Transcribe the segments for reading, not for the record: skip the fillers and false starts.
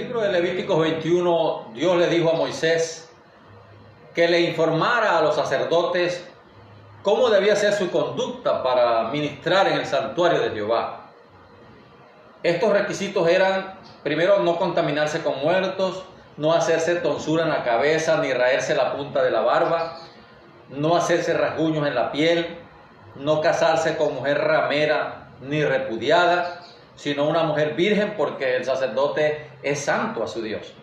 libro de Levíticos 21, Dios le dijo a Moisés que le informara a los sacerdotes cómo debía ser su conducta para ministrar en el santuario de Jehová. Estos requisitos eran, primero, no contaminarse con muertos, no hacerse tonsura en la cabeza ni raerse la punta de la barba, no hacerse rasguños en la piel, no casarse con mujer ramera ni repudiada, sino una mujer virgen, porque el sacerdote es santo a su Dios.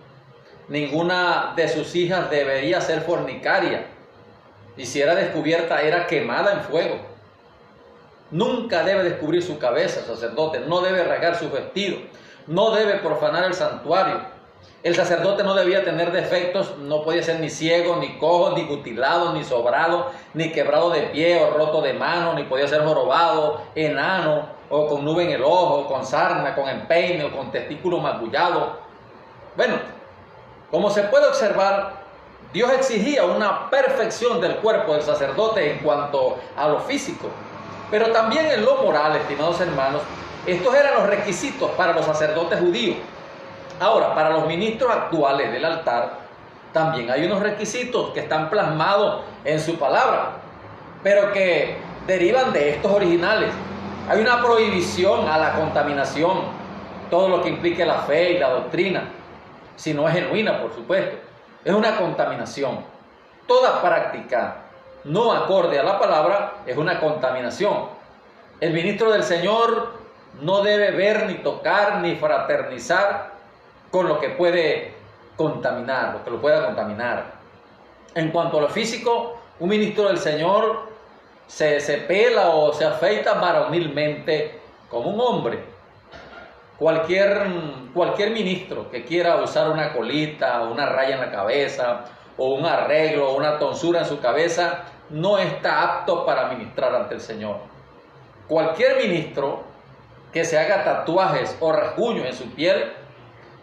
Ninguna de sus hijas debería ser fornicaria, y si era descubierta era quemada en fuego. Nunca debe descubrir su cabeza el sacerdote, no debe rasgar sus vestidos, no debe profanar el santuario. El sacerdote no debía tener defectos, no podía ser ni ciego, ni cojo, ni mutilado, ni sobrado, ni quebrado de pie o roto de mano, ni podía ser jorobado, enano, o con nube en el ojo, con sarna, con empeine, o con testículo magullado. Bueno, como se puede observar, Dios exigía una perfección del cuerpo del sacerdote en cuanto a lo físico, pero también en lo moral, estimados hermanos. Estos eran los requisitos para los sacerdotes judíos. Ahora, para los ministros actuales del altar, también hay unos requisitos que están plasmados en su palabra, pero que derivan de estos originales. Hay una prohibición a la contaminación, todo lo que implique la fe y la doctrina, si no es genuina, por supuesto. Es una contaminación. Toda práctica no acorde a la palabra es una contaminación. El ministro del Señor no debe ver, ni tocar, ni fraternizar con lo que puede contaminar, lo que lo pueda contaminar. En cuanto a lo físico, un ministro del Señor se pela o se afeita varonilmente como un hombre. Cualquier ministro que quiera usar una colita, una raya en la cabeza, o un arreglo, o una tonsura en su cabeza, no está apto para ministrar ante el Señor. Cualquier ministro que se haga tatuajes o rasguños en su piel,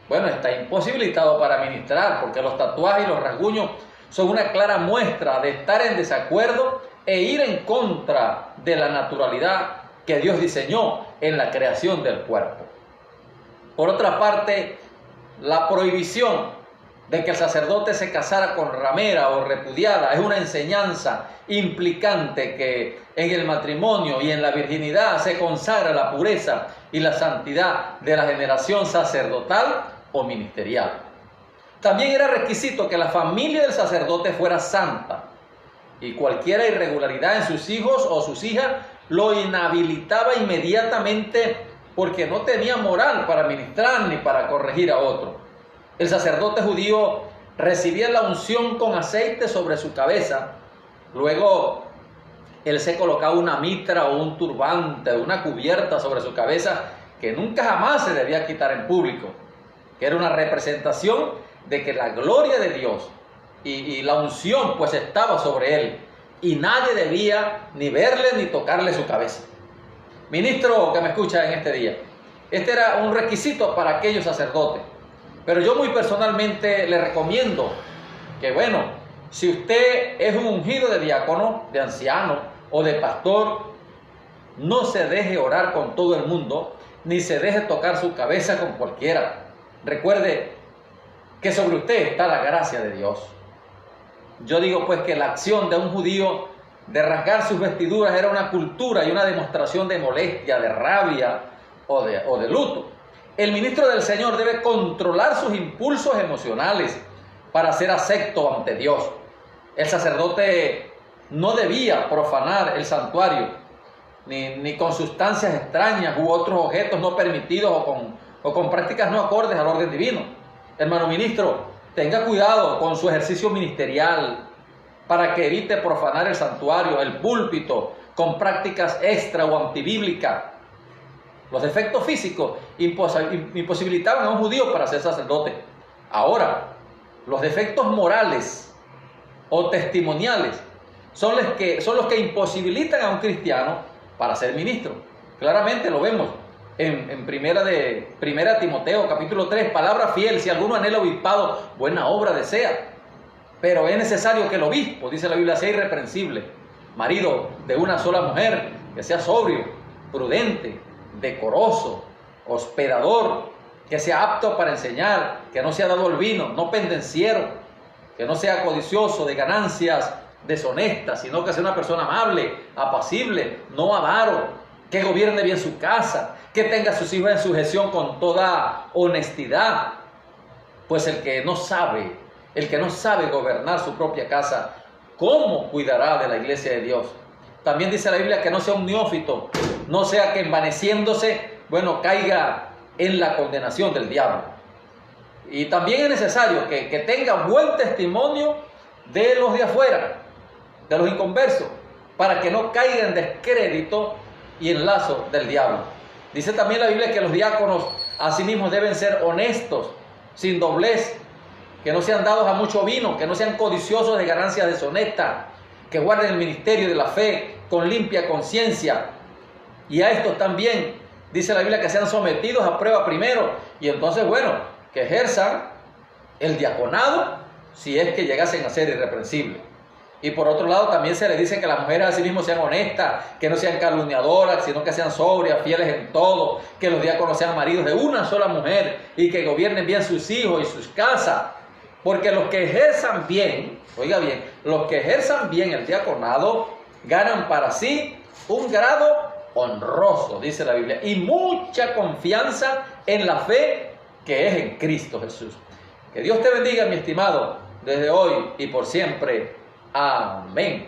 bueno, está imposibilitado para ministrar, porque los tatuajes y los rasguños son una clara muestra de estar en desacuerdo e ir en contra de la naturalidad que Dios diseñó en la creación del cuerpo. Por otra parte, la prohibición de que el sacerdote se casara con ramera o repudiada es una enseñanza implicante que en el matrimonio y en la virginidad se consagra la pureza y la santidad de la generación sacerdotal o ministerial. También era requisito que la familia del sacerdote fuera santa, y cualquier irregularidad en sus hijos o sus hijas lo inhabilitaba inmediatamente, porque no tenía moral para ministrar ni para corregir a otro. El sacerdote judío recibía la unción con aceite sobre su cabeza. Luego él se colocaba una mitra o un turbante, una cubierta sobre su cabeza que nunca jamás se debía quitar en público, que era una representación de que la gloria de Dios y la unción pues estaba sobre él, y nadie debía ni verle ni tocarle su cabeza. Ministro que me escucha en este día, este era un requisito para aquellos sacerdotes, pero yo muy personalmente le recomiendo que, bueno, si usted es un ungido de diácono, de anciano o de pastor, no se deje orar con todo el mundo, ni se deje tocar su cabeza con cualquiera. Recuerde que sobre usted está la gracia de Dios. Yo digo pues que la acción de un judío de rasgar sus vestiduras era una cultura y una demostración de molestia, de rabia o de luto. El ministro del Señor debe controlar sus impulsos emocionales para ser acepto ante Dios. El sacerdote no debía profanar el santuario, ni con sustancias extrañas u otros objetos no permitidos o con prácticas no acordes al orden divino. Hermano ministro, tenga cuidado con su ejercicio ministerial para que evite profanar el santuario, el púlpito, con prácticas extra o antibíblicas. Los defectos físicos imposibilitaban a un judío para ser sacerdote. Ahora, los defectos morales o testimoniales son los que imposibilitan a un cristiano para ser ministro. Claramente lo vemos en primera Timoteo capítulo 3, palabra fiel: si alguno anhela obispado, buena obra desea. Pero es necesario que el obispo, dice la Biblia, sea irreprensible, marido de una sola mujer, que sea sobrio, prudente, decoroso, hospedador, que sea apto para enseñar, que no sea dado al vino, no pendenciero, que no sea codicioso de ganancias deshonestas, sino que sea una persona amable, apacible, no avaro, que gobierne bien su casa, que tenga a sus hijos en sujeción con toda honestidad. Pues el que no sabe gobernar su propia casa, ¿cómo cuidará de la iglesia de Dios? También dice la Biblia que no sea un neófito, no sea que envaneciéndose, caiga en la condenación del diablo. Y también es necesario que tenga buen testimonio de los de afuera, de los inconversos, para que no caiga en descrédito y en lazo del diablo. Dice también la Biblia que los diáconos asimismo deben ser honestos, sin doblez, que no sean dados a mucho vino, que no sean codiciosos de ganancias deshonestas, que guarden el ministerio de la fe con limpia conciencia. Y a estos también dice la Biblia que sean sometidos a prueba primero, y entonces que ejerzan el diaconado si es que llegasen a ser irreprensibles. Y por otro lado también se les dice que las mujeres asimismo sean honestas, que no sean calumniadoras, sino que sean sobrias, fieles en todo, que los diáconos sean maridos de una sola mujer y que gobiernen bien sus hijos y sus casas. Porque los que ejerzan bien, oiga bien, los que ejerzan bien el diaconado ganan para sí un grado honroso, dice la Biblia, y mucha confianza en la fe que es en Cristo Jesús. Que Dios te bendiga, mi estimado, desde hoy y por siempre. Amén.